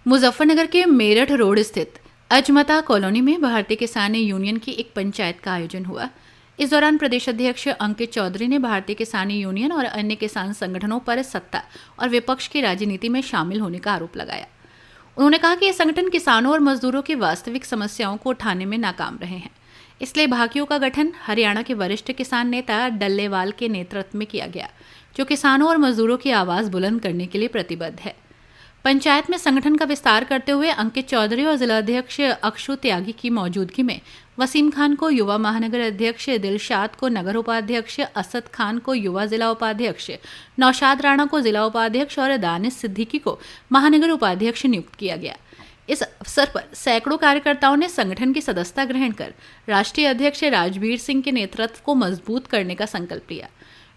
मुजफ्फरनगर के मेरठ रोड स्थित अजमता कॉलोनी में भारतीय किसान यूनियन की एक पंचायत का आयोजन हुआ। इस दौरान प्रदेश अध्यक्ष अंकित चौधरी ने भारतीय किसान यूनियन और अन्य किसान संगठनों पर सत्ता और विपक्ष की राजनीति में शामिल होने का आरोप लगाया। उन्होंने कहा कि ये संगठन किसानों और मजदूरों की वास्तविक समस्याओं को उठाने में नाकाम रहे हैं, इसलिए भाकियों का गठन हरियाणा के वरिष्ठ किसान नेता डल्लेवाल के नेतृत्व में किया गया, जो किसानों और मजदूरों की आवाज बुलंद करने के लिए प्रतिबद्ध है। पंचायत में संगठन का विस्तार करते हुए अंकित चौधरी और जिलाध्यक्ष अक्षु त्यागी की मौजूदगी में वसीम खान को युवा महानगर अध्यक्ष, दिलशाद को नगर उपाध्यक्ष, असद खान को युवा जिला उपाध्यक्ष, नौशाद राणा को जिला उपाध्यक्ष और दानिश सिद्दीकी को महानगर उपाध्यक्ष नियुक्त किया गया। इस अवसर पर सैकड़ों कार्यकर्ताओं ने संगठन की सदस्यता ग्रहण कर राष्ट्रीय अध्यक्ष राजवीर सिंह के नेतृत्व को मजबूत करने का संकल्प लिया।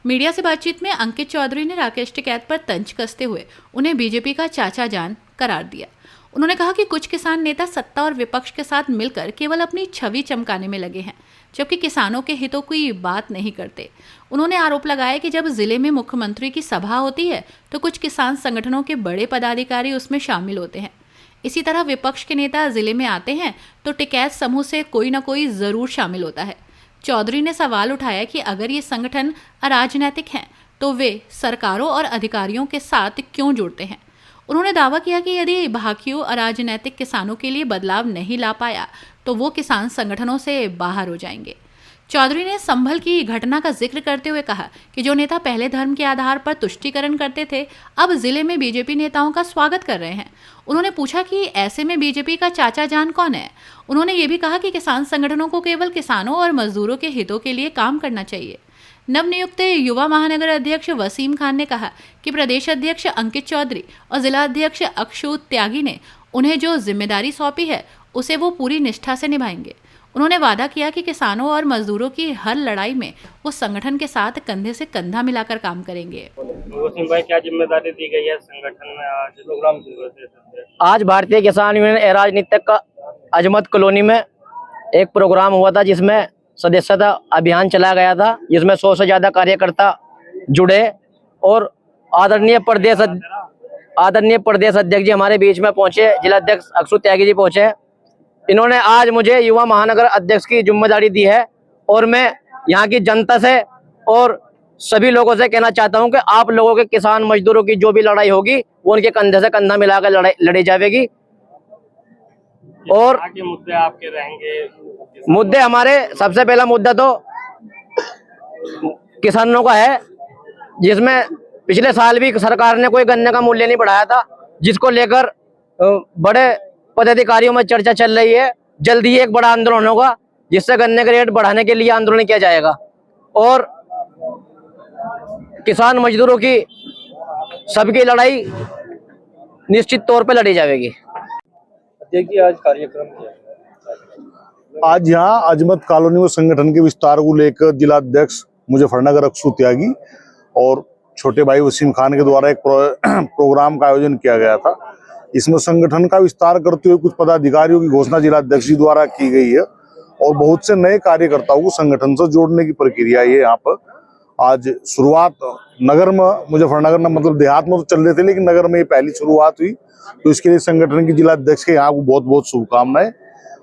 मीडिया से बातचीत में अंकित चौधरी ने राकेश टिकैत पर तंज कसते हुए उन्हें बीजेपी का चाचा जान करार दिया। उन्होंने कहा कि कुछ किसान नेता सत्ता और विपक्ष के साथ मिलकर केवल अपनी छवि चमकाने में लगे हैं, जबकि किसानों के हितों की बात नहीं करते। उन्होंने आरोप लगाया कि जब जिले में मुख्यमंत्री की सभा होती है तो कुछ किसान संगठनों के बड़े पदाधिकारी उसमें शामिल होते हैं। इसी तरह विपक्ष के नेता जिले में आते हैं तो टिकैत समूह से कोई न कोई जरूर शामिल होता है। चौधरी ने सवाल उठाया कि अगर ये संगठन अराजनैतिक हैं तो वे सरकारों और अधिकारियों के साथ क्यों जुड़ते हैं। उन्होंने दावा किया कि यदि भाकियों अराजनैतिक किसानों के लिए बदलाव नहीं ला पाया तो वो किसान संगठनों से बाहर हो जाएंगे। चौधरी ने संभल की घटना का जिक्र करते हुए कहा कि जो नेता पहले धर्म के आधार पर तुष्टीकरण करते थे, अब जिले में बीजेपी नेताओं का स्वागत कर रहे हैं। उन्होंने पूछा कि ऐसे में बीजेपी का चाचा जान कौन है। उन्होंने ये भी कहा कि किसान संगठनों को केवल किसानों और मजदूरों के हितों के लिए काम करना चाहिए। नवनियुक्त युवा महानगर अध्यक्ष वसीम खान ने कहा कि प्रदेश अध्यक्ष अंकित चौधरी और जिला अध्यक्ष अक्षु त्यागी ने उन्हें जो जिम्मेदारी सौंपी है उसे वो पूरी निष्ठा से निभाएंगे। उन्होंने वादा किया कि किसानों और मजदूरों की हर लड़ाई में वो संगठन के साथ कंधे से कंधा मिलाकर काम करेंगे। वसीम भाई, क्या जिम्मेदारी दी गई है संगठन में? आज प्रोग्राम आज भारतीय किसान यूनियन राजनीतिक का अजमत कॉलोनी में एक प्रोग्राम हुआ था, जिसमें सदस्यता अभियान चलाया गया था, जिसमें 100 से ज्यादा कार्यकर्ता जुड़े और आदरणीय प्रदेश अध्यक्ष जी हमारे बीच में पहुंचे। जिलाध्यक्ष अक्षु त्यागी जी पहुंचे। इन्होंने आज मुझे युवा महानगर अध्यक्ष की जिम्मेदारी दी है और मैं यहाँ की जनता से और सभी लोगों से कहना चाहता हूँ कि आप लोगों के किसान मजदूरों की जो भी लड़ाई होगी वो उनके कंधे से कंधा मिलाकर लड़ी जाएगी। और आगे मुद्दे आपके रहेंगे? मुद्दे हमारे, सबसे पहला मुद्दा तो किसानों का है, जिसमें पिछले साल भी सरकार ने कोई गन्ने का मूल्य नहीं बढ़ाया था, जिसको लेकर बड़े पदाधिकारियों में चर्चा चल रही है। जल्दी एक बड़ा आंदोलन होगा जिससे गन्ने के रेट बढ़ाने के लिए आंदोलन किया जाएगा और किसान मजदूरों की सबकी लड़ाई निश्चित तौर पर लड़ी जाएगी। देखिए, आज कार्यक्रम क्या? आज यहाँ अजमत कॉलोनी में संगठन के विस्तार को लेकर जिलाध्यक्ष मुजफ्फरनगर अक्षु त्यागी और छोटे भाई वसीम खान के द्वारा एक प्रोग्राम का आयोजन किया गया था। इसमें संगठन का विस्तार करते हुए कुछ पदाधिकारियों की घोषणा जिलाध्यक्ष जी द्वारा की गई है और बहुत से नए कार्यकर्ताओं को संगठन से जोड़ने की प्रक्रिया है। यहाँ पर आज शुरुआत नगर में, मुजफ्फरनगर में, मतलब देहात में तो चल रहे थे, लेकिन नगर में ये पहली शुरुआत हुई, तो इसके लिए संगठन की जिलाध्यक्ष के यहाँ को बहुत बहुत शुभकामनाएं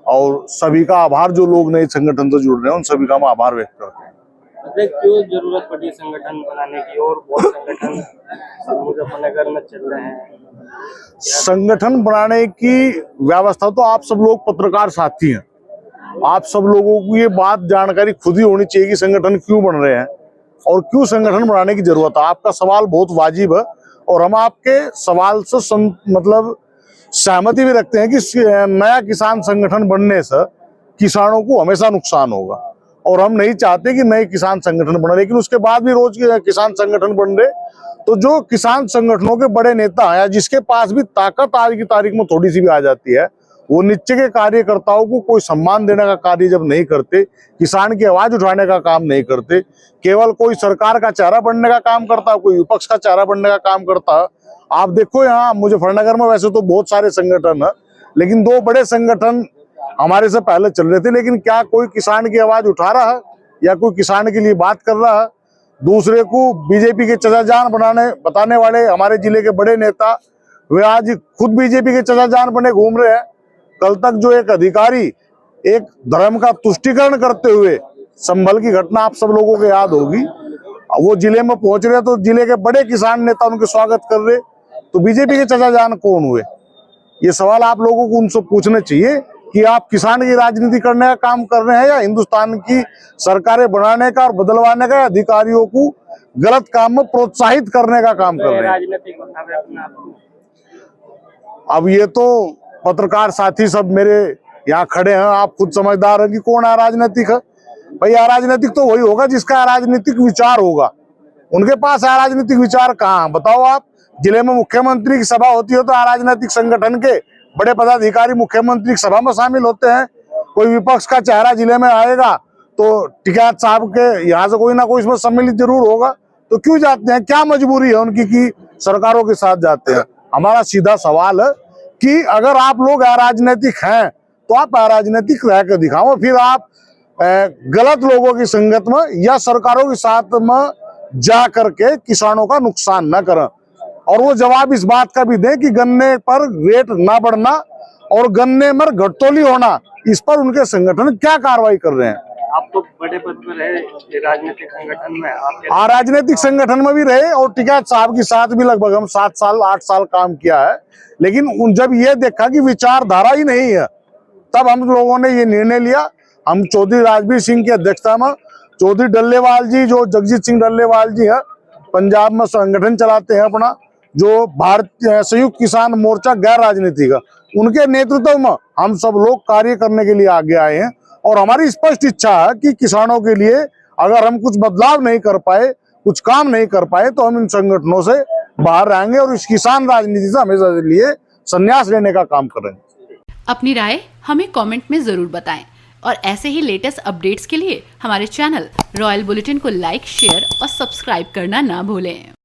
और सभी का आभार। जो लोग नए संगठन से जुड़ रहे हैं उन सभी का मैं आभार व्यक्त करता हूँ। क्यों जरूरत पड़ी संगठन बनाने की और बहुत संगठन मुजफ्फरनगर में चल रहे हैं? संगठन बनाने की व्यवस्था तो आप सब लोग पत्रकार साथी हैं, आप सब लोगों को ये बात जानकारी खुद ही होनी चाहिए कि संगठन क्यों बन रहे हैं और क्यों संगठन बनाने की जरूरत है। आपका सवाल बहुत वाजिब है और हम आपके सवाल से मतलब सहमति भी रखते हैं कि नया किसान संगठन बनने से किसानों को हमेशा नुकसान होगा और हम नहीं चाहते कि नए किसान संगठन बने। लेकिन उसके बाद भी रोज किसान संगठन बन रहे, तो जो किसान संगठनों के बड़े नेता हैं, जिसके पास भी ताकत आज की तारीख में थोड़ी सी भी आ जाती है, वो नीचे के कार्यकर्ताओं को कोई सम्मान देने का कार्य जब नहीं करते, किसान की आवाज उठाने का काम नहीं करते, केवल कोई सरकार का चेहरा बनने का काम करता है, कोई विपक्ष का चेहरा बनने का काम करता है। आप देखो यहाँ मुजफ्फरनगर में वैसे तो बहुत सारे संगठन है, लेकिन 2 बड़े संगठन हमारे से पहले चल रहे थे, लेकिन क्या कोई किसान की आवाज उठा रहा है या कोई किसान के लिए बात कर रहा है? दूसरे को बीजेपी के चचा जान बताने वाले हमारे जिले के बड़े नेता वे आज खुद बीजेपी के चचा जान बने घूम रहे हैं। कल तक जो एक अधिकारी एक धर्म का तुष्टीकरण करते हुए, संभल की घटना आप सब लोगों को याद होगी, वो जिले में पहुंच रहे तो जिले के बड़े किसान नेता उनके स्वागत कर रहे, तो बीजेपी के चचा जान कौन हुए? ये सवाल आप लोगों को उनसे पूछने चाहिए कि आप किसान की राजनीति करने का काम कर रहे हैं या हिंदुस्तान की सरकारें बनाने का और बदलवाने का, अधिकारियों को गलत काम में प्रोत्साहित करने का काम कर रहे हैं। राजनीतिक बतावे अपने आप को। अब ये तो पत्रकार साथी सब मेरे यहाँ खड़े हैं, आप खुद समझदार हैं कि कौन अराजनीतिक है। भाई अराजनीतिक तो वही होगा जिसका अराजनीतिक विचार होगा। उनके पास अराजनीतिक विचार कहाँ? बताओ आप। जिले में मुख्यमंत्री की सभा होती है तो अराजनीतिक संगठन के बड़े पदाधिकारी मुख्यमंत्री की सभा में शामिल होते हैं। कोई विपक्ष का चेहरा जिले में आएगा तो टिकैत साहब के यहाँ से कोई ना कोई इसमें सम्मिलित जरूर होगा। तो क्यों जाते हैं? क्या मजबूरी है उनकी कि सरकारों के साथ जाते हैं? हमारा सीधा सवाल है कि अगर आप लोग अराजनीतिक हैं तो आप अराजनीतिक रह कर दिखाओ, फिर आप गलत लोगों की संगत में या सरकारों के साथ में जा करके किसानों का नुकसान न करें। और वो जवाब इस बात का भी दें कि गन्ने पर रेट ना बढ़ना और गन्ने में घटतोली होना, इस पर उनके संगठन क्या कार्रवाई कर रहे हैं। आप तो बड़े पद पर रहे राजनीतिक संगठन में, आप राजनीतिक संगठन में भी रहे और टिकैत साहब के साथ भी लगभग हम 7 साल 8 साल काम किया है। लेकिन जब ये देखा कि विचारधारा ही नहीं है, तब हम लोगों ने ये निर्णय लिया। हम चौधरी राजवीर सिंह की अध्यक्षता में चौधरी डल्लेवाल जी, जो जगजीत सिंह डल्लेवाल जी है, पंजाब में संगठन चलाते हैं अपना, जो भारतीय संयुक्त किसान मोर्चा गैर राजनीतिक है, उनके नेतृत्व में हम सब लोग कार्य करने के लिए आगे आए हैं। और हमारी स्पष्ट इच्छा है कि किसानों के लिए अगर हम कुछ बदलाव नहीं कर पाए, कुछ काम नहीं कर पाए, तो हम इन संगठनों से बाहर आएंगे और इस किसान राजनीति से हमेशा के लिए संन्यास लेने का काम करेंगे। अपनी राय हमें कमेंट में जरूर बताएं और ऐसे ही लेटेस्ट अपडेट्स के लिए हमारे चैनल रॉयल बुलेटिन को लाइक, शेयर और सब्सक्राइब करना ना भूलें।